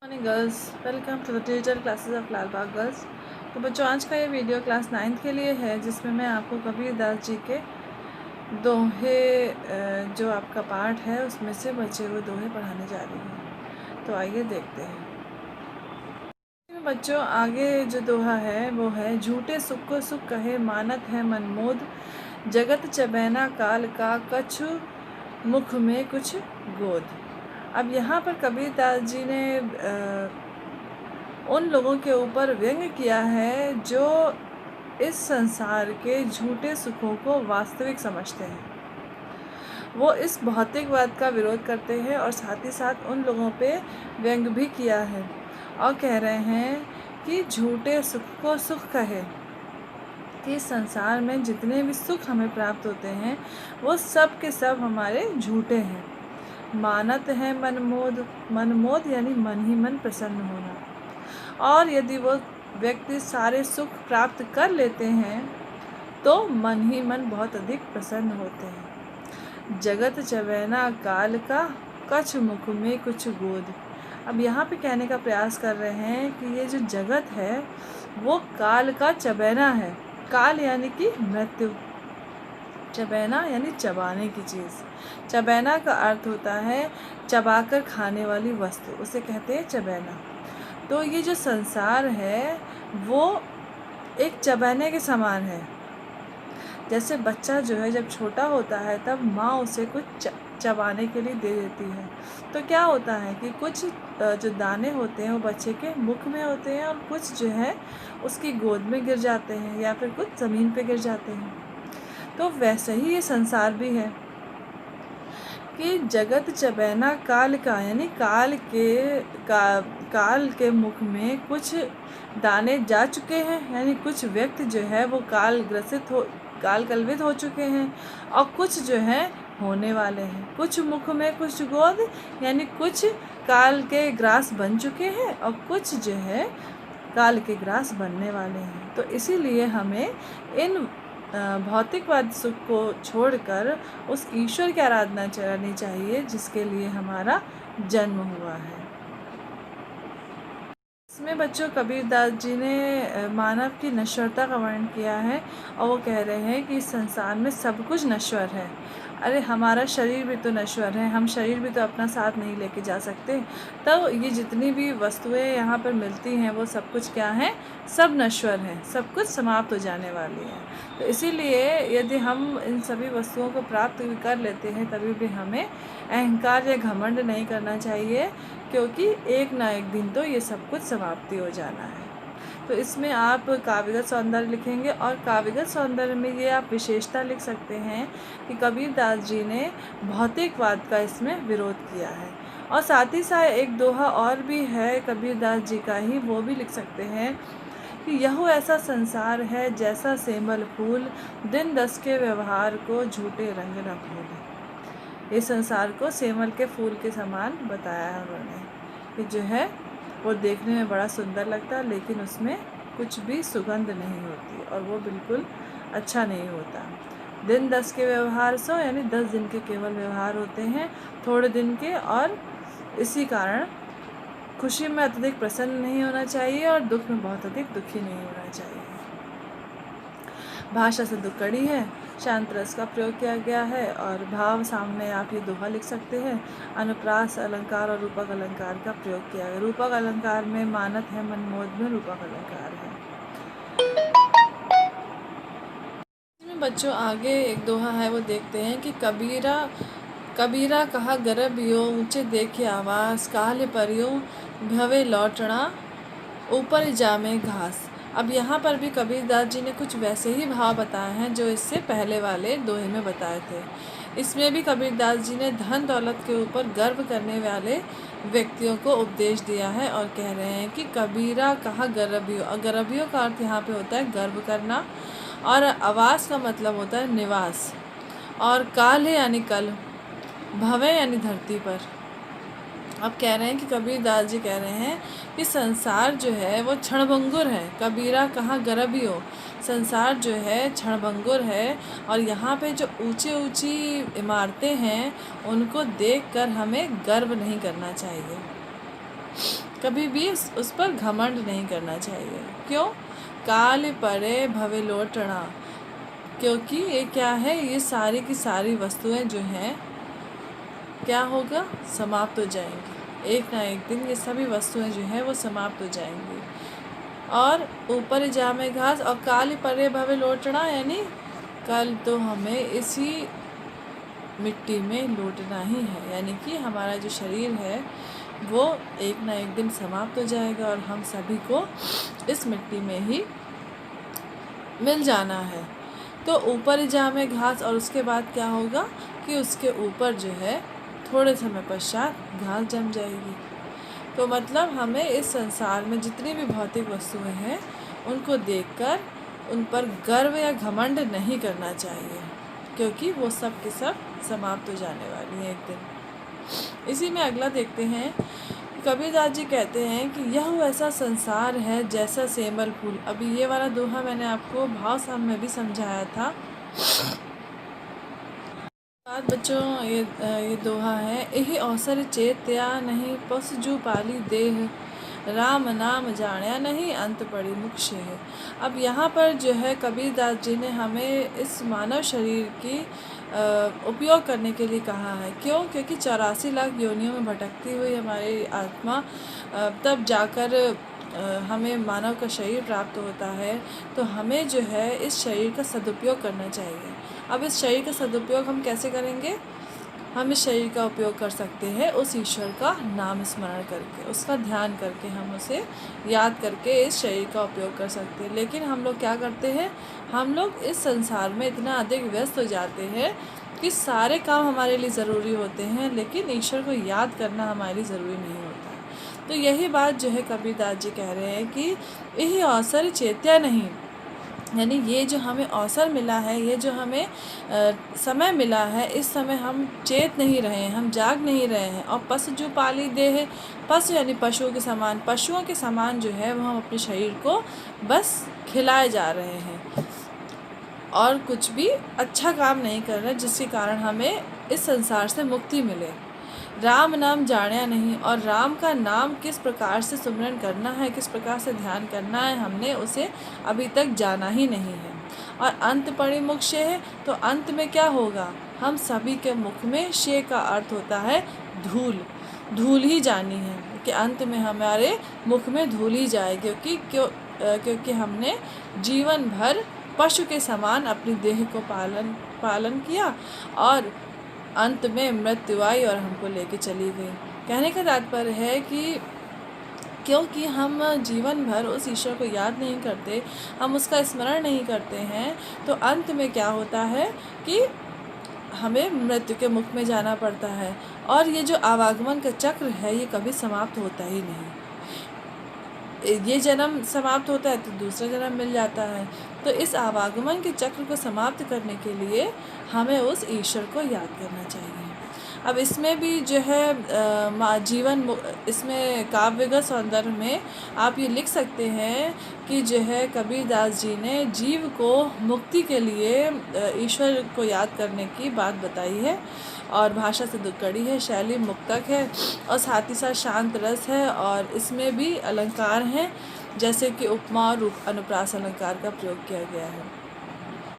Morning girls, welcome to the digital classes of Lal Bagh girls. तो बच्चों, आज का ये वीडियो क्लास 9th के लिए है, जिसमें मैं आपको कबीरदास जी के दोहे जो आपका पार्ट है उसमें से बचे हुए दोहे पढ़ाने जा रही हूँ। तो आइए देखते हैं। बच्चों, आगे जो दोहा है वो है, झूठे सुख को सुख कहे मानत है मनमोद, जगत चबैना काल का कछु मुख में कुछ गोद। अब यहाँ पर कबीरदास जी ने उन लोगों के ऊपर व्यंग किया है जो इस संसार के झूठे सुखों को वास्तविक समझते हैं। वो इस भौतिकवाद का विरोध करते हैं और साथ ही साथ उन लोगों पे व्यंग भी किया है और कह रहे हैं कि झूठे सुख को सुख कहे, कि संसार में जितने भी सुख हमें प्राप्त होते हैं वो सब के सब हमारे झूठे हैं। मानत है मनमोद, मनमोद यानी मन ही मन प्रसन्न होना। और यदि वो व्यक्ति सारे सुख प्राप्त कर लेते हैं तो मन ही मन बहुत अधिक प्रसन्न होते हैं। जगत चबैना काल का कछ मुख में कुछ गोद। अब यहाँ पे कहने का प्रयास कर रहे हैं कि ये जो जगत है वो काल का चबैना है। काल यानी कि मृत्यु, चबैना यानी चबाने की चीज़। चबैना का अर्थ होता है चबाकर खाने वाली वस्तु, उसे कहते हैं चबैना। तो ये जो संसार है वो एक चबाने के समान है। जैसे बच्चा जो है जब छोटा होता है तब माँ उसे कुछ चबाने के लिए दे देती है, तो क्या होता है कि कुछ जो दाने होते हैं वो बच्चे के मुख में होते हैं और कुछ जो है उसकी गोद में गिर जाते हैं या फिर कुछ ज़मीन पे गिर जाते हैं। तो वैसे ही ये संसार भी है कि जगत चबैना काल का, यानी काल के मुख में कुछ दाने जा चुके हैं, यानी कुछ व्यक्ति जो है वो काल कलवित हो चुके हैं और कुछ जो है होने वाले हैं। कुछ मुख में कुछ गोद, यानी कुछ काल के ग्रास बन चुके हैं और कुछ जो है काल के ग्रास बनने वाले हैं। तो इसीलिए हमें इन भौतिकवाद सुख को छोड़कर उस ईश्वर की आराधना करनी चाहिए जिसके लिए हमारा जन्म हुआ है। इसमें बच्चों कबीरदास जी ने मानव की नश्वरता का वर्णन किया है और वो कह रहे हैं कि इस संसार में सब कुछ नश्वर है। अरे हमारा शरीर भी तो नश्वर है, हम शरीर भी तो अपना साथ नहीं लेके जा सकते। तो ये जितनी भी वस्तुएं यहाँ पर मिलती हैं वो सब कुछ क्या है, सब नश्वर है, सब कुछ समाप्त हो जाने वाली है। तो इसीलिए यदि हम इन सभी वस्तुओं को प्राप्त भी कर लेते हैं तभी भी हमें अहंकार या घमंड नहीं करना चाहिए, क्योंकि एक ना एक दिन तो ये सब कुछ समाप्ति हो जाना है। तो इसमें आप काव्यगत सौंदर्य लिखेंगे और काव्यगत सौंदर्य में ये आप विशेषता लिख सकते हैं कि कबीरदास जी ने भौतिकवाद का इसमें विरोध किया है। और साथ ही साथ एक दोहा और भी है कबीरदास जी का ही, वो भी लिख सकते हैं कि यह ऐसा संसार है जैसा सेमल फूल, दिन 10 के व्यवहार को झूठे रंग न भूले। इस संसार को सेमल के फूल के समान बताया है उन्होंने, कि जो है वो देखने में बड़ा सुंदर लगता है लेकिन उसमें कुछ भी सुगंध नहीं होती और वो बिल्कुल अच्छा नहीं होता। दिन 10 के व्यवहार सो, यानी 10 दिन के केवल व्यवहार होते हैं, थोड़े दिन के, और इसी कारण खुशी में अत्यधिक प्रसन्न नहीं होना चाहिए और दुख में बहुत अधिक दुखी नहीं होना चाहिए। भाषा से दुख कड़ी है, शांत रस का प्रयोग किया गया है और भाव सामने आप ये दोहा लिख सकते हैं। अनुप्रास अलंकार और रूपक अलंकार का प्रयोग किया गया। रूपक अलंकार में मानत है, मनमोद में रूपक अलंकार है। इसमें बच्चों आगे एक दोहा है वो देखते हैं कि कबीरा कहा गरबियो, ऊंचे देखे आवास, काल परियो भवे लौटना, ऊपर जामे घास। अब यहाँ पर भी कबीरदास जी ने कुछ वैसे ही भाव बताए हैं जो इससे पहले वाले दोहे में बताए थे। इसमें भी कबीरदास जी ने धन दौलत के ऊपर गर्व करने वाले व्यक्तियों को उपदेश दिया है और कह रहे हैं कि कबीरा कहा गरबियो, और गरबियो का अर्थ यहाँ पे होता है गर्व करना, और आवास का मतलब होता है निवास, और काल है यानी कल, भवे यानी धरती पर। अब कह रहे हैं कि कबीरदास जी कह रहे हैं कि संसार जो है वो क्षणभंगुर है। कबीरा कहाँ गरबियो, संसार जो है क्षणभंगुर है और यहाँ पे जो ऊंची ऊंची इमारतें हैं उनको देखकर हमें गर्व नहीं करना चाहिए। कभी भी उस पर घमंड नहीं करना चाहिए। क्यों? काल परे भवे लोटना, क्योंकि ये क्या है, ये सारी की सारी वस्तुएं जो हैं क्या होगा, समाप्त हो जाएंगी। एक ना एक दिन ये सभी वस्तुएं जो हैं वो समाप्त हो जाएंगी। और ऊपर जामे घास और काल परे भवे लोटना, यानी कल तो हमें इसी मिट्टी में लौटना ही है, यानी कि हमारा जो शरीर है वो एक ना एक दिन समाप्त हो जाएगा और हम सभी को इस मिट्टी में ही मिल जाना है। तो ऊपर जामे घास और उसके बाद क्या होगा कि उसके ऊपर जो है थोड़े समय पश्चात घास जम जाएगी। तो मतलब हमें इस संसार में जितनी भी भौतिक वस्तुएं हैं उनको देखकर उन पर गर्व या घमंड नहीं करना चाहिए, क्योंकि वो सब के सब समाप्त हो जाने वाली हैं एक दिन। इसी में अगला देखते हैं, कबीरदास जी कहते हैं कि यह वैसा संसार है जैसा सेमल फूल। अभी ये वाला दोहा मैंने आपको भाव साहब में भी समझाया था। बात बच्चों, ये दोहा है, यही अवसर चेत्या नहीं पस जू पाली देह, राम नाम जाण्या नहीं अंत पड़ी मुक्ष है। अब यहाँ पर जो है कबीरदास जी ने हमें इस मानव शरीर की उपयोग करने के लिए कहा है। क्यों? क्योंकि 84 लाख योनियों में भटकती हुई हमारी आत्मा तब जाकर हमें मानव का शरीर प्राप्त होता है। तो हमें जो है इस शरीर का सदुपयोग करना चाहिए। अब इस शरीर का सदुपयोग हम कैसे करेंगे? हम इस शरीर का उपयोग कर सकते हैं उस ईश्वर का नाम स्मरण करके, उसका ध्यान करके, हम उसे याद करके इस शरीर का उपयोग कर सकते हैं। लेकिन हम लोग क्या करते हैं, हम लोग इस संसार में इतना अधिक व्यस्त हो जाते हैं कि सारे काम हमारे लिए ज़रूरी होते हैं, लेकिन ईश्वर को याद करना हमारे लिए ज़रूरी नहीं होता है। तो यही बात जो है कबीरदास जी कह रहे हैं कि यही अवसर चेत्या नहीं, यानी ये जो हमें अवसर मिला है, ये जो हमें समय मिला है, इस समय हम चेत नहीं रहे हैं, हम जाग नहीं रहे हैं। और पशु जो पाली देह, पशु यानी पशुओं के समान, पशुओं के समान जो है वो हम अपने शरीर को बस खिलाए जा रहे हैं और कुछ भी अच्छा काम नहीं कर रहे, जिसके कारण हमें इस संसार से मुक्ति मिले। राम नाम जाण्या नहीं, और राम का नाम किस प्रकार से सुमिरन करना है, किस प्रकार से ध्यान करना है, हमने उसे अभी तक जाना ही नहीं है। और अंत पड़ी मुख शे है, तो अंत में क्या होगा, हम सभी के मुख में शे का अर्थ होता है धूल, धूल ही जानी है कि अंत में हमारे मुख में धूल ही जाए, क्योंकि हमने जीवन भर पशु के समान अपनी देह को पालन किया और अंत में मृत्यु आई और हमको लेके चली गई। कहने का तात्पर्य है कि क्योंकि हम जीवन भर उस ईश्वर को याद नहीं करते, हम उसका स्मरण नहीं करते हैं, तो अंत में क्या होता है कि हमें मृत्यु के मुख में जाना पड़ता है। और ये जो आवागमन का चक्र है ये कभी समाप्त होता ही नहीं। ये जन्म समाप्त होता है तो दूसरा जन्म मिल जाता है। तो इस आवागमन के चक्र को समाप्त करने के लिए हमें उस ईश्वर को याद करना चाहिए। अब इसमें भी जो है जीवन, इसमें काव्यगत सौंदर्य में आप ये लिख सकते हैं कि जो है कबीरदास जी ने जीव को मुक्ति के लिए ईश्वर को याद करने की बात बताई है। और भाषा से दुक्कड़ी है, शैली मुक्तक है और साथ ही साथ शांत रस है। और इसमें भी अलंकार हैं, जैसे कि उपमा और अनुप्रास अलंकार का प्रयोग किया गया है।